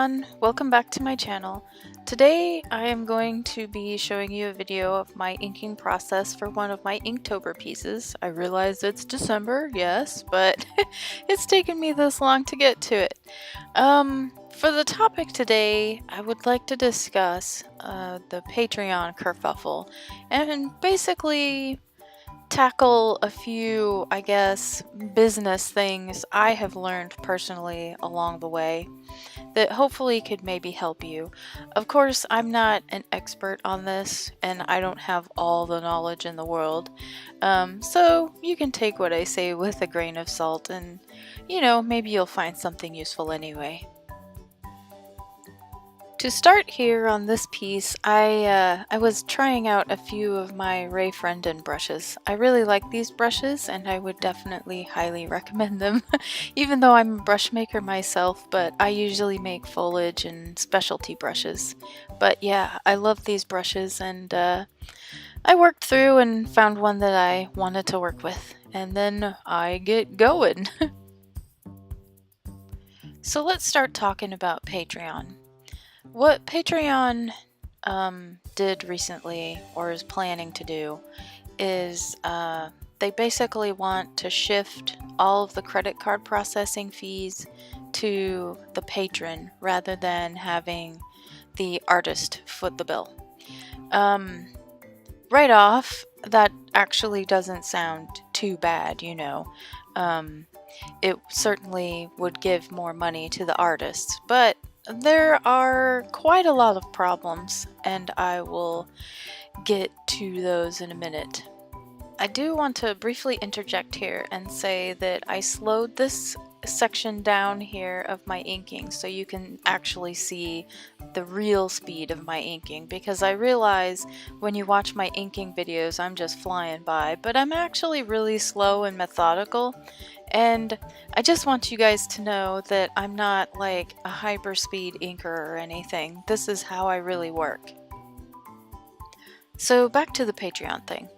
everyone, welcome back to my channel. Today I am going to be showing you a video of my inking process for one of my Inktober pieces. I realize it's December, yes, but it's taken me this long to get to it. For the topic today, I would like to discuss the Patreon kerfuffle and basically tackle a few, I guess, business things I have learned personally along the way that hopefully could maybe help you. Of course, I'm not an expert on this, and I don't have all the knowledge in the world, so you can take what I say with a grain of salt and, maybe you'll find something useful anyway. To start here on this piece, I was trying out a few of my Ray Friendon brushes. I really like these brushes and I would definitely highly recommend them, even though I'm a brush maker myself, but I usually make foliage and specialty brushes. But yeah, I love these brushes and I worked through and found one that I wanted to work with, and then I get going. So let's start talking about Patreon. What Patreon did recently, or is planning to do, is they basically want to shift all of the credit card processing fees to the patron rather than having the artist foot the bill. Right off, that actually doesn't sound too bad, It certainly would give more money to the artists, but there are quite a lot of problems, and I will get to those in a minute. I do want to briefly interject here and say that I slowed this section down here of my inking so you can actually see the real speed of my inking, because I realize when you watch my inking videos I'm just flying by, but I'm actually really slow and methodical. And I just want you guys to know that I'm not like a hyper-speed inker or anything. This is how I really work. So back to the Patreon thing.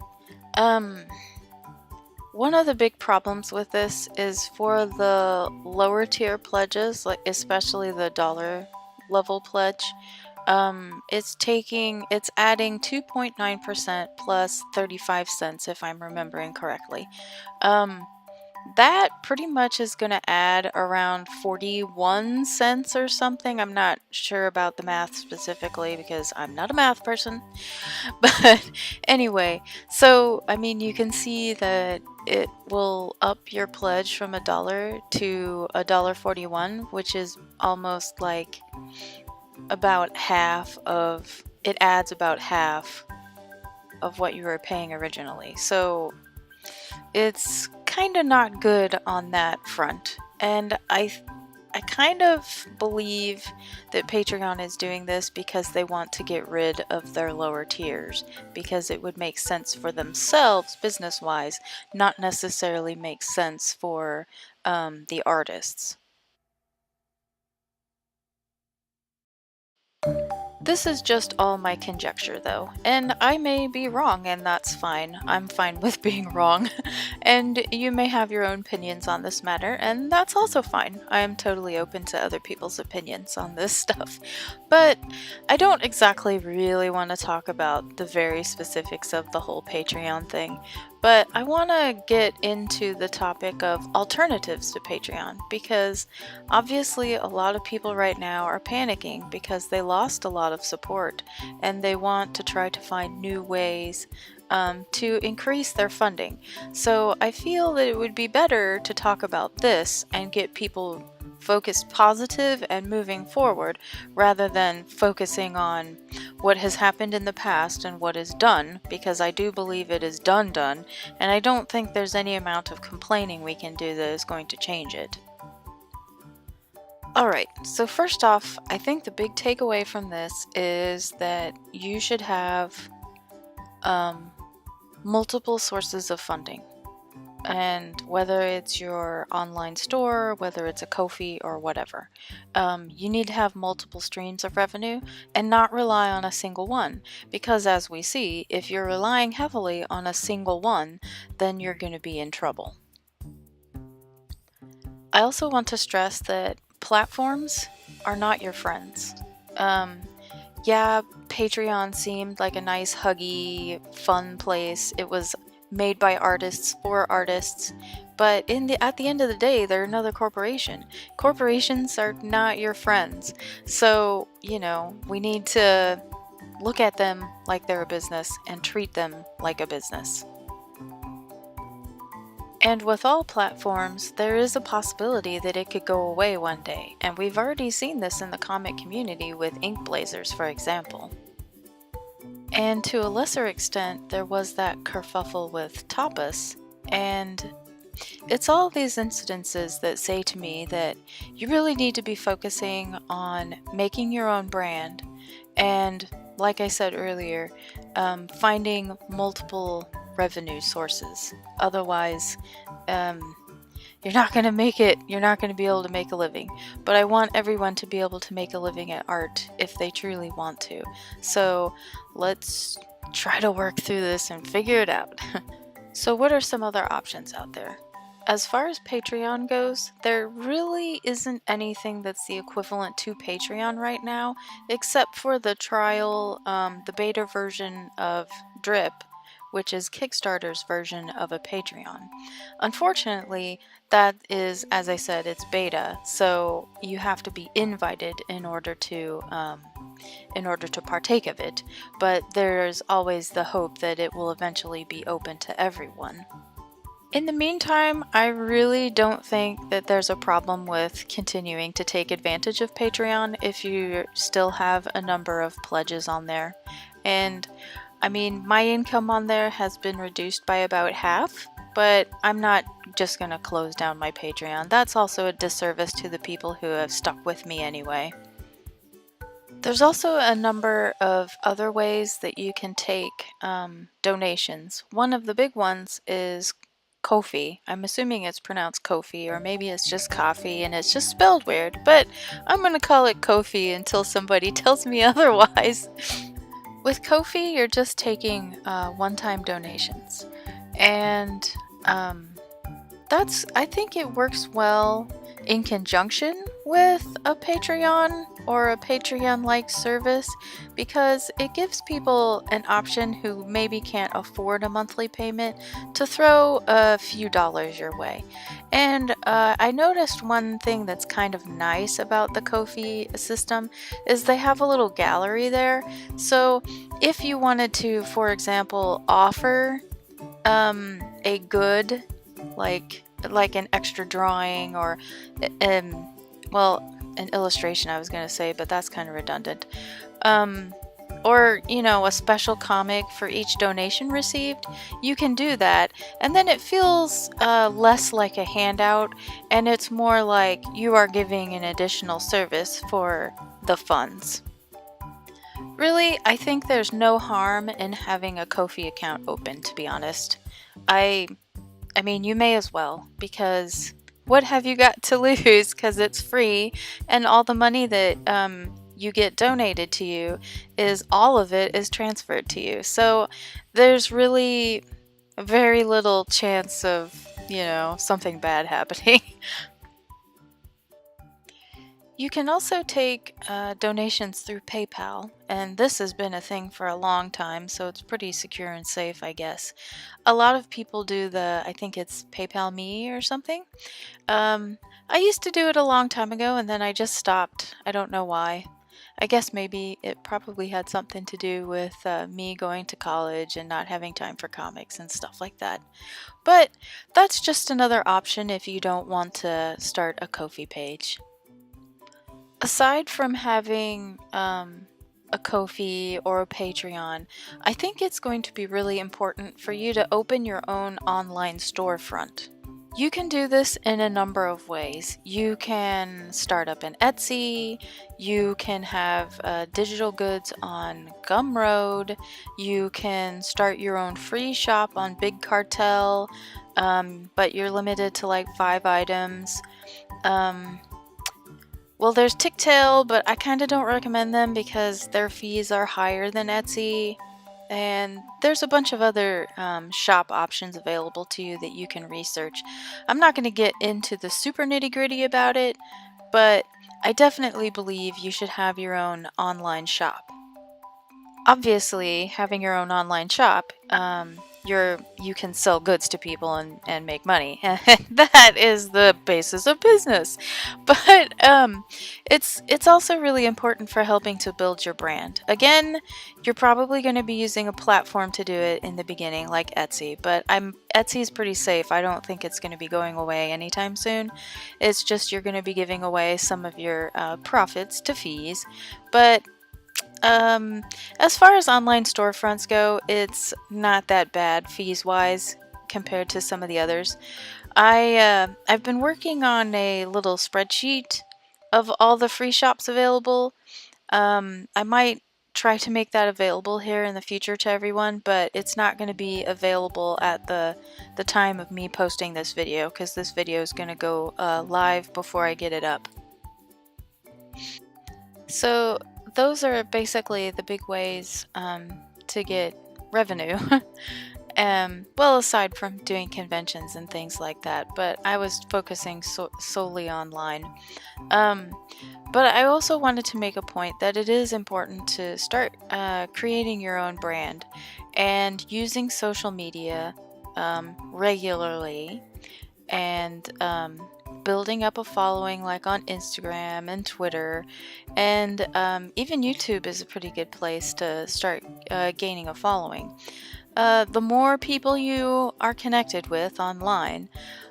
One of the big problems with this is for the lower tier pledges, like especially the dollar level pledge. It's adding 2.9% plus 35 cents if I'm remembering correctly. That pretty much is going to add around 41 cents or something. I'm not sure about the math specifically because I'm not a math person. But anyway, so I mean, you can see that it will up your pledge from $1 to $1.41, which is almost like about half of, it adds about half of what you were paying originally. So it's kind of not good on that front, and I kind of believe that Patreon is doing this because they want to get rid of their lower tiers, because it would make sense for themselves business-wise, not necessarily make sense for the artists. This is just all my conjecture though, and I may be wrong, and that's fine. I'm fine with being wrong. And you may have your own opinions on this matter, and that's also fine. I am totally open to other people's opinions on this stuff. But I don't exactly really want to talk about the very specifics of the whole Patreon thing, but I want to get into the topic of alternatives to Patreon, because obviously a lot of people right now are panicking because they lost a lot of support and they want to try to find new ways to increase their funding. So I feel that it would be better to talk about this and get people focused positive and moving forward, rather than focusing on what has happened in the past and what is done, because I do believe it is done, and I don't think there's any amount of complaining we can do that is going to change it. Alright, so first off, I think the big takeaway from this is that you should have multiple sources of funding. And whether it's your online store, whether it's a Ko-fi or whatever, you need to have multiple streams of revenue and not rely on a single one, because as we see, if you're relying heavily on a single one, then you're going to be in trouble. I also want to stress that platforms are not your friends. Yeah, Patreon seemed like a nice, huggy, fun place. It was made by artists for artists, but at the end of the day, they're another corporation. Corporations are not your friends. So, we need to look at them like they're a business and treat them like a business. And with all platforms, there is a possibility that it could go away one day, and we've already seen this in the comic community with ink blazers, for example. And to a lesser extent, there was that kerfuffle with Tapas, and it's all these incidences that say to me that you really need to be focusing on making your own brand and, like I said earlier, finding multiple revenue sources. Otherwise, you're not going to make it. You're not going to be able to make a living. But I want everyone to be able to make a living at art if they truly want to. So let's try to work through this and figure it out. So what are some other options out there? As far as Patreon goes, there really isn't anything that's the equivalent to Patreon right now, except for the trial, the beta version of Drip, which is Kickstarter's version of a Patreon. Unfortunately, that is, as I said, it's beta, so you have to be invited in order to partake of it, but there's always the hope that it will eventually be open to everyone. In the meantime, I really don't think that there's a problem with continuing to take advantage of Patreon if you still have a number of pledges on there. And I mean, my income on there has been reduced by about half, but I'm not just gonna close down my Patreon. That's also a disservice to the people who have stuck with me anyway. There's also a number of other ways that you can take donations. One of the big ones is Ko-fi. I'm assuming it's pronounced Ko-fi, or maybe it's just coffee and it's just spelled weird, but I'm gonna call it Ko-fi until somebody tells me otherwise. With Ko-fi, you're just taking one-time donations, and I think it works well in conjunction with a Patreon or a Patreon-like service, because it gives people an option who maybe can't afford a monthly payment to throw a few dollars your way. And I noticed one thing that's kind of nice about the Ko-fi system is they have a little gallery there. So if you wanted to, for example, offer a good, like an extra drawing, or an illustration I was going to say, but that's kind of redundant, or a special comic for each donation received, you can do that, and then it feels less like a handout, and it's more like you are giving an additional service for the funds. Really, I think there's no harm in having a Ko-fi account open, to be honest. I mean, you may as well, because what have you got to lose? Because it's free, and all the money that you get donated to you all of it is transferred to you. So there's really very little chance of, something bad happening. You can also take donations through PayPal, and this has been a thing for a long time, so it's pretty secure and safe, I guess. A lot of people do I think it's PayPal Me or something. I used to do it a long time ago, and then I just stopped. I don't know why. I guess maybe it probably had something to do with me going to college and not having time for comics and stuff like that. But that's just another option if you don't want to start a Ko-fi page. Aside from having a Ko-fi or a Patreon, I think it's going to be really important for you to open your own online storefront. You can do this in a number of ways. You can start up an Etsy, you can have digital goods on Gumroad, you can start your own free shop on Big Cartel, but you're limited to like 5 items. Well, there's Ticktail, but I kind of don't recommend them because their fees are higher than Etsy. And there's a bunch of other shop options available to you that you can research. I'm not going to get into the super nitty-gritty about it, but I definitely believe you should have your own online shop. Obviously, having your own online shop, you can sell goods to people and make money. That is the basis of business. But it's also really important for helping to build your brand. Again, you're probably going to be using a platform to do it in the beginning, like Etsy. But Etsy is pretty safe. I don't think it's going to be going away anytime soon. It's just you're going to be giving away some of your profits to fees, but as far as online storefronts go, it's not that bad fees wise compared to some of the others. I've been working on a little spreadsheet of all the free shops available. I might try to make that available here in the future to everyone, but it's not going to be available at the time of me posting this video because this video is going to go live before I get it up. So those are basically the big ways to get revenue. Well, aside from doing conventions and things like that, but I was focusing solely online. But I also wanted to make a point that it is important to start creating your own brand and using social media regularly and building up a following like on Instagram and Twitter, and even YouTube is a pretty good place to start gaining a following. The more people you are connected with online,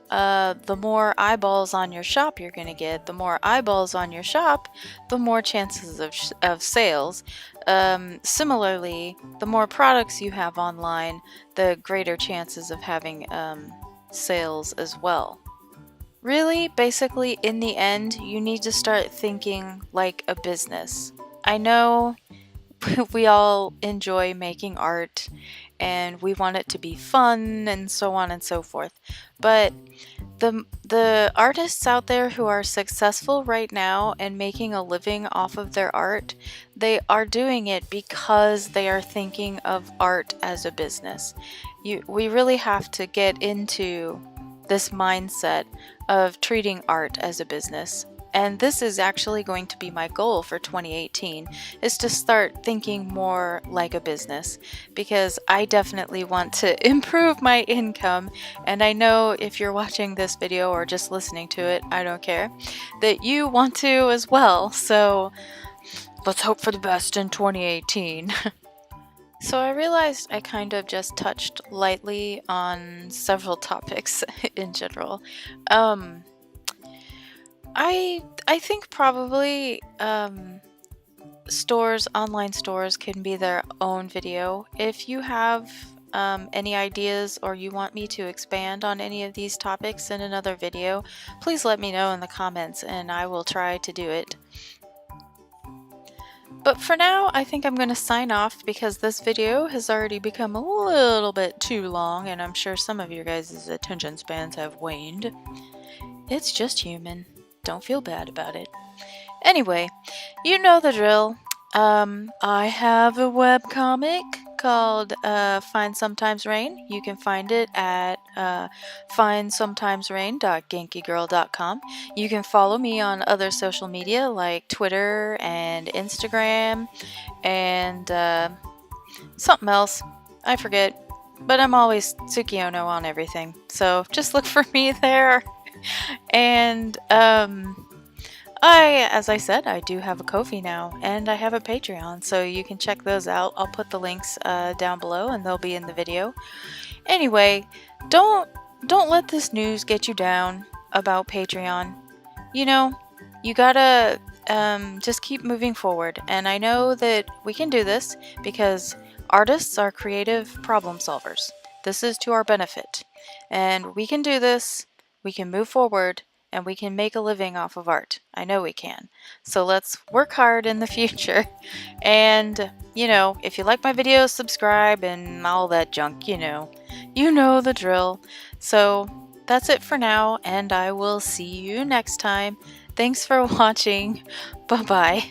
the more eyeballs on your shop you're going to get. The more eyeballs on your shop, the more chances of sales. Similarly, the more products you have online, the greater chances of having sales as well. Really, basically, in the end, you need to start thinking like a business. I know we all enjoy making art and we want it to be fun and so on and so forth, but the artists out there who are successful right now and making a living off of their art, they are doing it because they are thinking of art as a business. We really have to get into this mindset of treating art as a business. And this is actually going to be my goal for 2018, is to start thinking more like a business, because I definitely want to improve my income. And I know if you're watching this video or just listening to it, I don't care, that you want to as well. So let's hope for the best in 2018. So I realized I kind of just touched lightly on several topics in general. I think probably online stores can be their own video. If you have any ideas or you want me to expand on any of these topics in another video, please let me know in the comments and I will try to do it. But for now, I think I'm going to sign off because this video has already become a little bit too long and I'm sure some of your guys' attention spans have waned. It's just human. Don't feel bad about it. Anyway, you know the drill. I have a webcomic called Find Sometimes Rain. You can find it at findsometimesrain.gankygirl.com. You can follow me on other social media like Twitter and Instagram and something else. I forget. But I'm always Tsukiono on everything. So just look for me there. And as I said, I do have a Ko-fi now, and I have a Patreon, so you can check those out. I'll put the links down below, and they'll be in the video. Anyway, don't let this news get you down about Patreon. You know, you gotta just keep moving forward, and I know that we can do this because artists are creative problem solvers. This is to our benefit, and we can do this. We can move forward. And we can make a living off of art. I know we can. So let's work hard in the future. And, you know, if you like my videos, subscribe and all that junk, you know the drill. So that's it for now, and I will see you next time. Thanks for watching. Bye-bye.